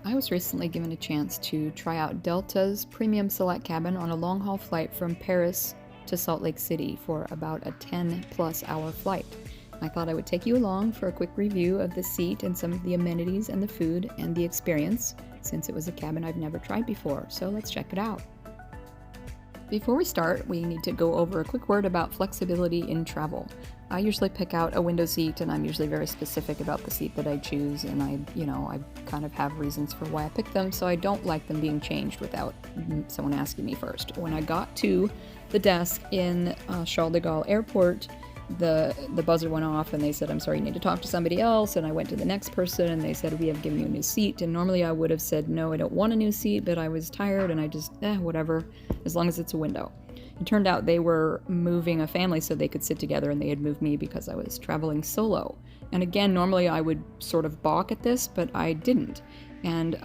I was recently given a chance to try out Delta's Premium Select cabin on a long-haul flight from Paris to Salt Lake City for about a 10-plus hour flight. I thought I would take you along for a quick review of the seat and some of the amenities and the food and the experience, since it was a cabin I've never tried before, so let's check it out. Before we start, we need to go over a quick word about flexibility in travel. I usually pick out a window seat, and I'm usually very specific about the seat that I choose, and I kind of have reasons for why I pick them, so I don't like them being changed without someone asking me first. When I got to the desk in Charles de Gaulle Airport, the buzzer went off and they said, "I'm sorry, you need to talk to somebody else," and I went to the next person and they said, "We have given you a new seat." And normally I would have said, "No, I don't want a new seat," but I was tired and I just, whatever, as long as it's a window. It turned out they were moving a family so they could sit together, and they had moved me because I was traveling solo. And again, normally I would sort of balk at this, but I didn't. And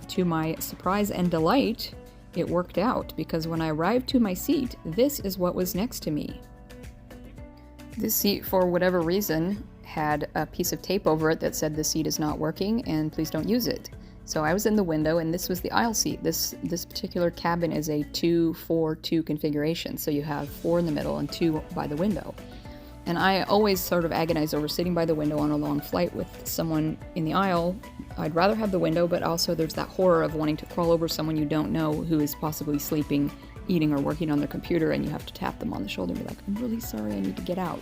to my surprise and delight, it worked out, because when I arrived to my seat, this is what was next to me. This seat, for whatever reason, had a piece of tape over it that said the seat is not working and please don't use it. So I was in the window, and this was the aisle seat. This particular cabin is a 2-4-2 configuration, so you have 4 in the middle and 2 by the window. And I always sort of agonize over sitting by the window on a long flight with someone in the aisle. I'd rather have the window, but also there's that horror of wanting to crawl over someone you don't know who is possibly sleeping, eating, or working on their computer, and you have to tap them on the shoulder and be like, "I'm really sorry, I need to get out."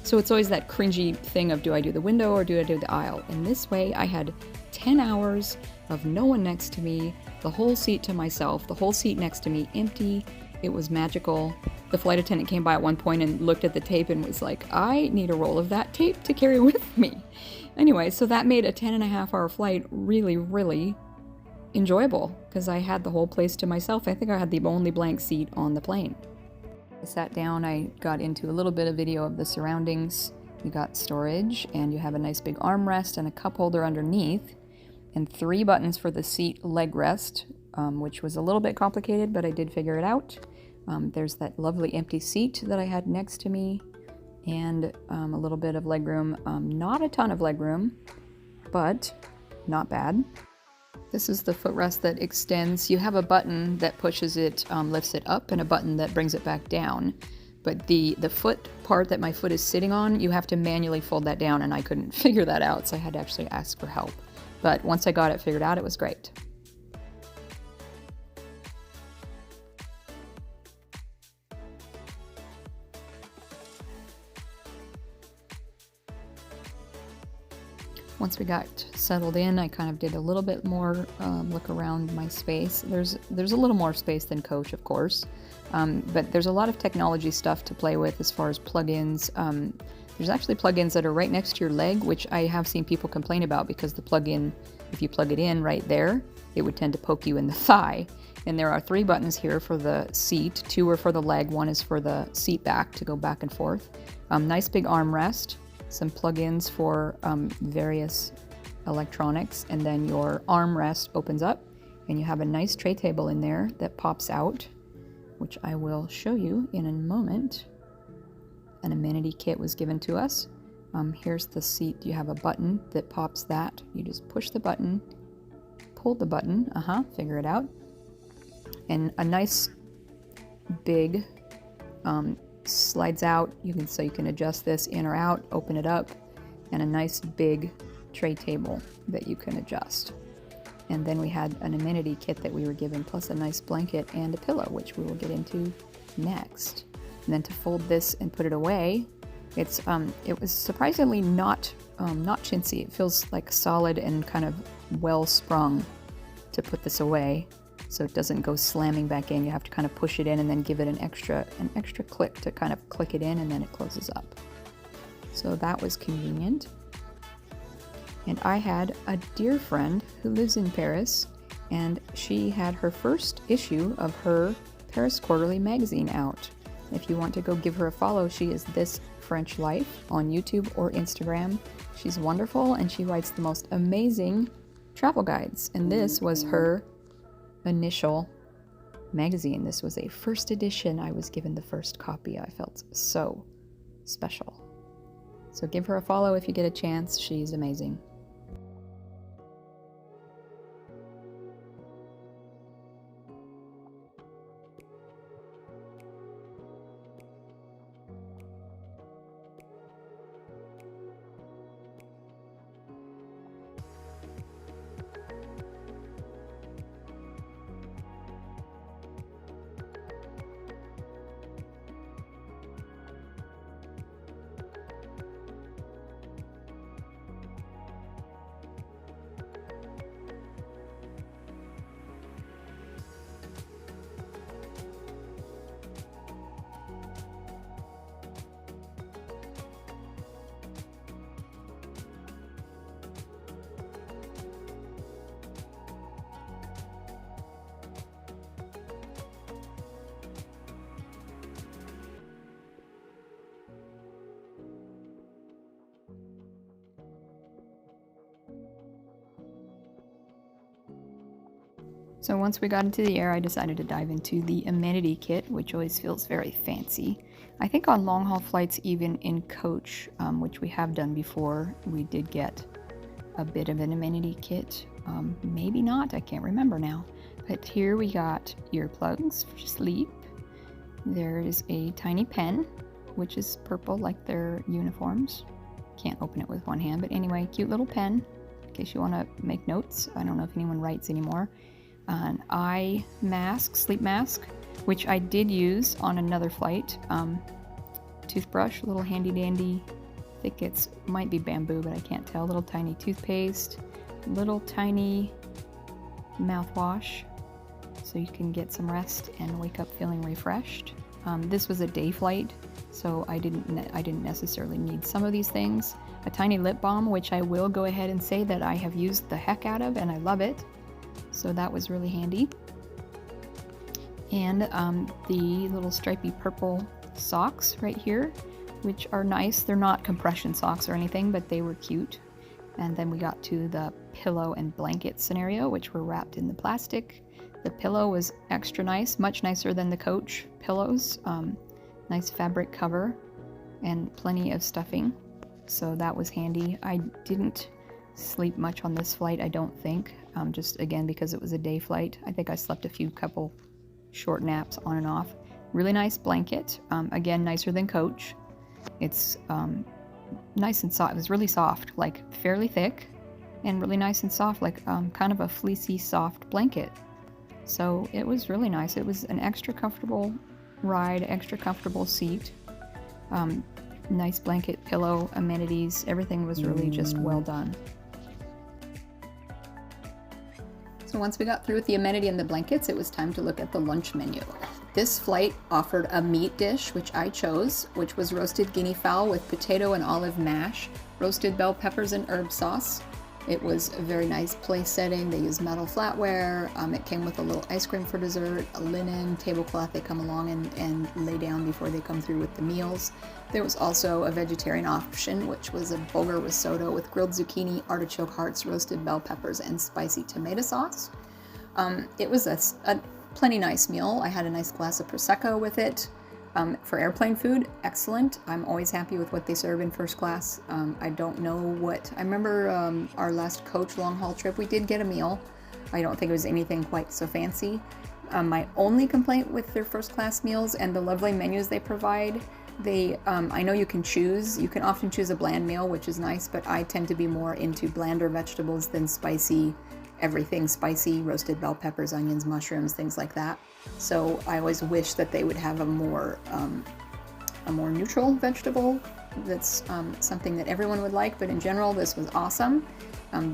So it's always that cringy thing of, do I do the window or do I do the aisle? And this way I had 10 hours of no one next to me, the whole seat to myself, the whole seat next to me empty. It was magical. The flight attendant came by at one point and looked at the tape and was like, "I need a roll of that tape to carry with me." Anyway, so that made a 10.5-hour flight really, really enjoyable, because I had the whole place to myself. I think I had the only blank seat on the plane. I sat down, I got into a little bit of video of the surroundings. You got storage, and you have a nice big armrest and a cup holder underneath, and 3 buttons for the seat leg rest, which was a little bit complicated, but I did figure it out. There's that lovely empty seat that I had next to me, and a little bit of legroom. Not a ton of legroom, but not bad. This is the footrest that extends. You have a button that pushes it, lifts it up, and a button that brings it back down. But the foot part that my foot is sitting on, you have to manually fold that down, and I couldn't figure that out, so I had to actually ask for help. But once I got it figured out, it was great. Once we got settled in, I kind of did a little bit more look around my space. There's a little more space than coach, of course, but there's a lot of technology stuff to play with as far as plugins. There's actually plugins that are right next to your leg, which I have seen people complain about, because the plug-in, if you plug it in right there, it would tend to poke you in the thigh. And there are 3 buttons here for the seat. 2 are for the leg, 1 is for the seat back to go back and forth. Nice big armrest. Some plugins for various electronics, and then your armrest opens up and you have a nice tray table in there that pops out, which I will show you in a moment. An amenity kit was given to us. Here's the seat. You have a button that pops that. You just push the button, pull the button, figure it out. And a nice big slides out. So you can adjust this in or out, open it up, and a nice big tray table that you can adjust. And then we had an amenity kit that we were given, plus a nice blanket and a pillow, which we will get into next. And then to fold this and put it away, it was surprisingly not chintzy. It feels like solid and kind of well sprung to put this away, so it doesn't go slamming back in. You have to kind of push it in and then give it an extra click to kind of click it in, and then it closes up. So that was convenient. And I had a dear friend who lives in Paris, and she had her first issue of her Paris Quarterly magazine out. If you want to go give her a follow, she is This French Life on YouTube or Instagram. She's wonderful, and she writes the most amazing travel guides. And this was her initial magazine. This was a first edition. I was given the first copy. I felt so special. So give her a follow if you get a chance. She's amazing. So once we got into the air, I decided to dive into the amenity kit, which always feels very fancy. I think on long haul flights, even in coach, which we have done before, we did get a bit of an amenity kit. Maybe not, I can't remember now. But here we got earplugs for sleep. There is a tiny pen, which is purple like their uniforms. Can't open it with one hand, but anyway, cute little pen in case you want to make notes. I don't know if anyone writes anymore. An eye mask, sleep mask, which I did use on another flight. Toothbrush, little handy dandy. I think it's might be bamboo, but I can't tell. Little tiny toothpaste, little tiny mouthwash, so you can get some rest and wake up feeling refreshed. This was a day flight, so I didn't necessarily need some of these things. A tiny lip balm, which I will go ahead and say that I have used the heck out of, and I love it. So that was really handy. And the little stripy purple socks right here, which are nice. They're not compression socks or anything, but they were cute. And then we got to the pillow and blanket scenario, which were wrapped in the plastic. The pillow was extra nice, much nicer than the coach pillows. Nice fabric cover and plenty of stuffing, so that was handy. I didn't sleep much on this flight, I don't think, just again because it was a day flight. I think I slept a couple short naps on and off. Really nice blanket, again nicer than coach. It's nice and soft. It was really soft, like fairly thick, and really nice and soft, like kind of a fleecy soft blanket. So it was really nice. It was an extra comfortable ride, extra comfortable seat. Nice blanket, pillow, amenities, everything was really just well done. So once we got through with the amenity and the blankets, it was time to look at the lunch menu. This flight offered a meat dish, which I chose, which was roasted guinea fowl with potato and olive mash, roasted bell peppers and herb sauce. It was a very nice place setting. They used metal flatware. It came with a little ice cream for dessert, a linen tablecloth they come along and lay down before they come through with the meals. There was also a vegetarian option, which was a bulgur risotto with grilled zucchini, artichoke hearts, roasted bell peppers, and spicy tomato sauce. It was a plenty nice meal. I had a nice glass of Prosecco with it. For airplane food, excellent. I'm always happy with what they serve in first class. I don't know what... I remember our last coach long haul trip, we did get a meal. I don't think it was anything quite so fancy. My only complaint with their first class meals and the lovely menus they provide, I know you can choose. You can often choose a bland meal, which is nice, but I tend to be more into blander vegetables than spicy, everything spicy, roasted bell peppers, onions, mushrooms, things like that. So I always wish that they would have a more neutral vegetable that's something that everyone would like, but in general this was awesome.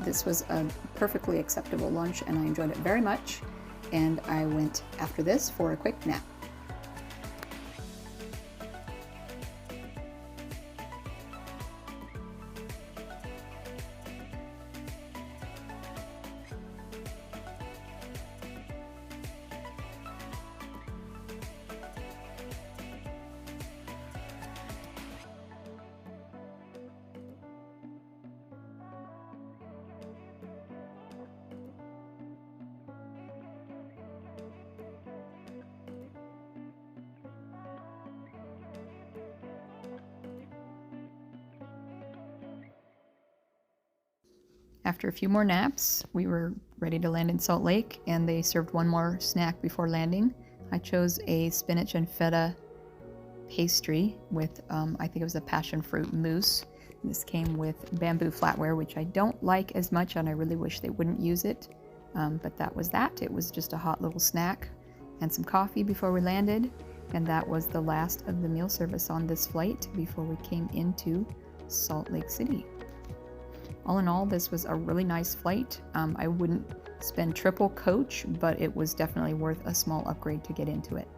This was a perfectly acceptable lunch and I enjoyed it very much, and I went after this for a quick nap. After a few more naps, we were ready to land in Salt Lake, and they served one more snack before landing. I chose a spinach and feta pastry with, I think it was a passion fruit mousse. This came with bamboo flatware, which I don't like as much, and I really wish they wouldn't use it. But that was that. It was just a hot little snack and some coffee before we landed, and that was the last of the meal service on this flight before we came into Salt Lake City. All in all, this was a really nice flight. I wouldn't spend triple coach, but it was definitely worth a small upgrade to get into it.